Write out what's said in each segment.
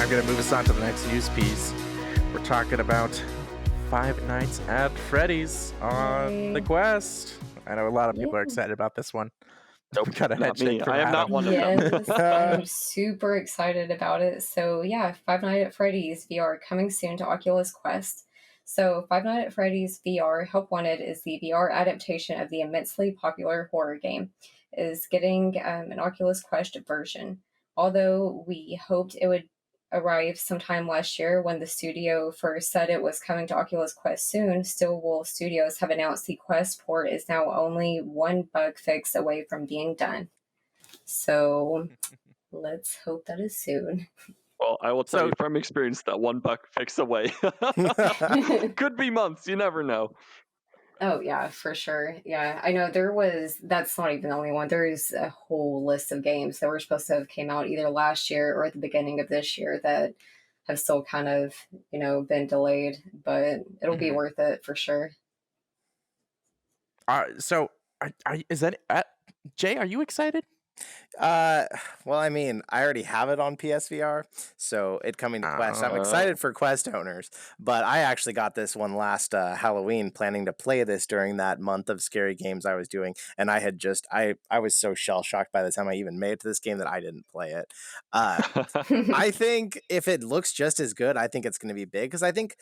I'm going to move us on to the next news piece. We're talking about Five Nights at Freddy's on the Quest. I know a lot of people are excited about this one. Nope, Got a head not me. shake from I am not Adam. one of them. Yes, I'm super excited about it. So yeah, Five Nights at Freddy's VR coming soon to Oculus Quest. So Five Nights at Freddy's VR Help Wanted is the VR adaptation of the immensely popular horror game. It is getting an Oculus Quest version. Although we hoped it would arrive sometime last year when the studio first said it was coming to Oculus Quest soon, Stillwell Studios have announced the Quest port is now only one bug fix away from being done. So let's hope that is soon. Well, I will tell you from experience that one bug fix away. Could be months. You never know. Oh, yeah, for sure. Yeah, I know that's not even the only one. There's a whole list of games that were supposed to have came out either last year or at the beginning of this year that have still kind of, been delayed, but it'll be worth it for sure. So, is that Jay? Are you excited? Well, I mean, I already have it on PSVR, so it coming to Quest. I'm excited for Quest owners, but I actually got this one last Halloween, planning to play this during that month of scary games I was doing, and I had I was so shell shocked by the time I even made it to this game that I didn't play it. I think if it looks just as good, I think it's going to be big, because I think,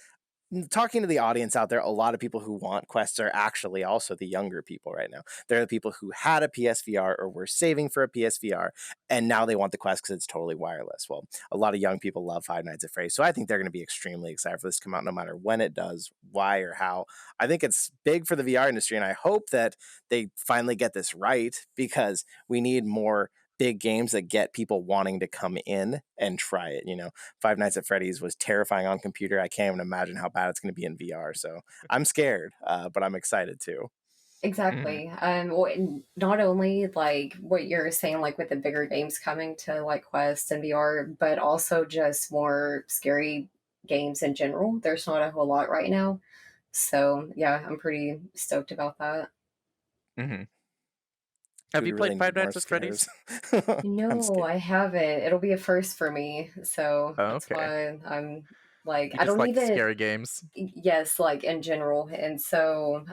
talking to the audience out there, a lot of people who want Quests are actually also the younger people right now. They're the people who had a PSVR or were saving for a PSVR, and now they want the Quest because it's totally wireless. Well, a lot of young people love Five Nights at Freddy's, so I think they're going to be extremely excited for this to come out, no matter when it does, why, or how. I think it's big for the VR industry, and I hope that they finally get this right, because we need more big games that get people wanting to come in and try it. Five Nights at Freddy's was terrifying on computer. I can't even imagine how bad it's going to be in VR. So I'm scared, but I'm excited too. Exactly. Not only like what you're saying, like with the bigger games coming to like Quest and VR, but also just more scary games in general. There's not a whole lot right now. So yeah, I'm pretty stoked about that. Mm-hmm. Have you played Five Nights at Freddy's? No, I haven't. It'll be a first for me, so that's why I'm like, I don't even scary games. Yes, like in general, and so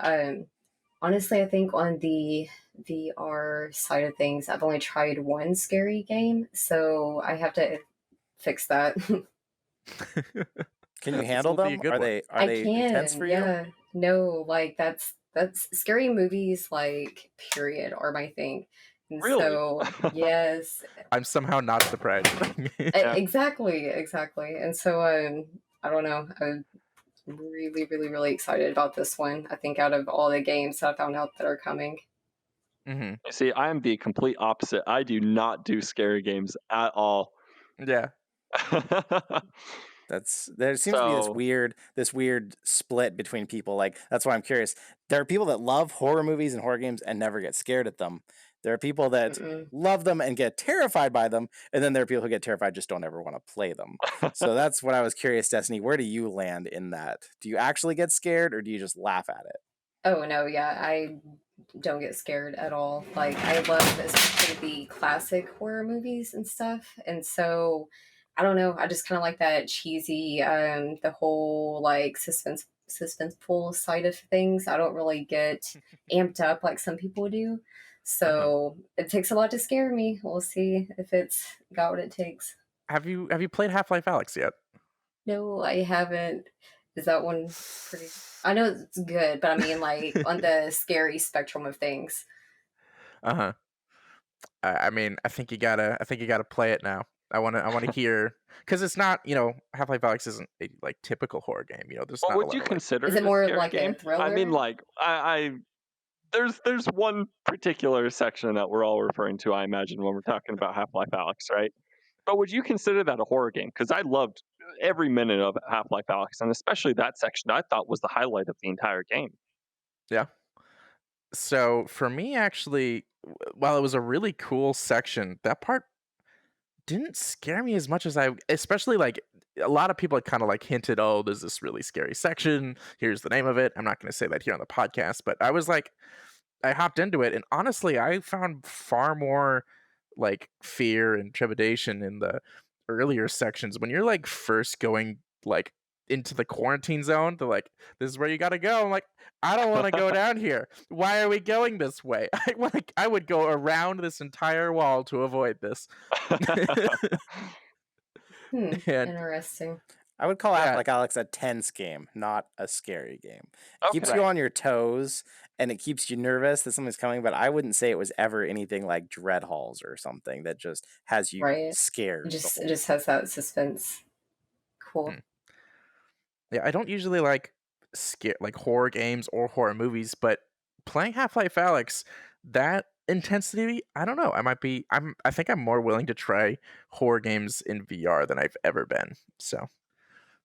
honestly, I think on the VR side of things, I've only tried one scary game, so I have to fix that. Can you handle them? Are they intense for you? Yeah, no, like that's scary movies, like period, are my thing. And really? So yes, I'm somehow not surprised. Exactly. And so I don't know. I'm really, really, really excited about this one. I think out of all the games that I found out that are coming. Mm-hmm. See, I am the complete opposite. I do not do scary games at all. Yeah. There seems to be this weird split between people. Like, that's why I'm curious. There are people that love horror movies and horror games and never get scared at them. There are people that love them and get terrified by them, and then there are people who get terrified, just don't ever want to play them. So that's what I was curious, Destiny. Where do you land in that? Do you actually get scared, or do you just laugh at it? Oh no, yeah, I don't get scared at all. Like, I love especially the classic horror movies and stuff, and so I don't know. I just kind of like that cheesy, the whole like suspenseful side of things. I don't really get amped up like some people do. So it takes a lot to scare me. We'll see if it's got what it takes. Have you played Half-Life Alyx yet? No, I haven't. Is that one pretty? I know it's good, but I mean, like on the scary spectrum of things. I mean, I think you gotta play it now. I want to hear, because it's not, Half-Life Alyx isn't a like typical horror game. There's not. Would you consider? Is it more like game? a thriller? I mean, like there's one particular section that we're all referring to, I imagine, when we're talking about Half-Life Alyx, right? But would you consider that a horror game? Because I loved every minute of Half-Life Alyx, and especially that section I thought was the highlight of the entire game. Yeah. So for me, actually, while it was a really cool section, that part didn't scare me as much as especially like a lot of people had kind of like hinted, oh, there's this really scary section. Here's the name of it. I'm not going to say that here on the podcast, but I was like, I hopped into it, and honestly, I found far more like fear and trepidation in the earlier sections when you're like first going like into the quarantine zone. They're like, "This is where you gotta go." I'm like, "I don't want to go down here. Why are we going this way?" I would go around this entire wall to avoid this. And Interesting. I would call yeah, Like Alex a tense game, not a scary game. It keeps Okay. you right. on your toes and it keeps you nervous that something's coming, but I wouldn't say it was ever anything like Dread Halls or something that just has you Right. scared the It whole just has that suspense. Cool. Mm. Yeah, I don't usually like horror games or horror movies, but playing Half-Life Alyx, that intensity, I don't know. I think I'm more willing to try horror games in VR than I've ever been. So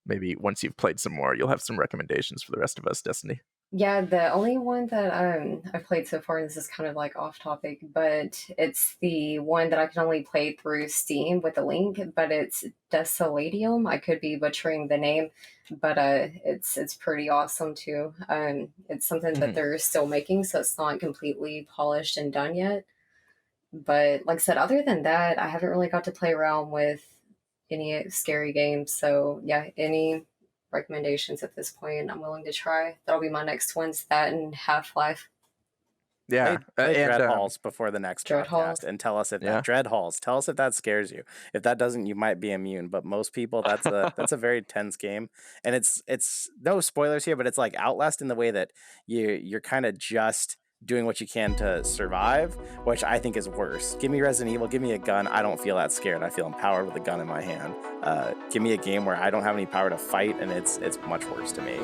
maybe once you've played some more, you'll have some recommendations for the rest of us, Destiny. Yeah, the only one that I've played so far, this is kind of like off topic, but it's the one that I can only play through Steam with a link, but it's Desoladium. I could be butchering the name, but it's pretty awesome too. It's something that Mhm. they're still making, so it's not completely polished and done yet. But like I said, other than that, I haven't really got to play around with any scary games. So yeah, any recommendations at this point, I'm willing to try. That'll be my next one's that and Half Life. Yeah, play and Dread Halls before the next Dread podcast Halls. and tell us if yeah. that scares you. If that doesn't, you might be immune. But most people, that's a very tense game, and it's no spoilers here, but it's like Outlast in the way that you're kind of just doing what you can to survive, which I think is worse. Give me Resident Evil, give me a gun. I don't feel that scared. I feel empowered with a gun in my hand. Give me a game where I don't have any power to fight, and it's much worse to me.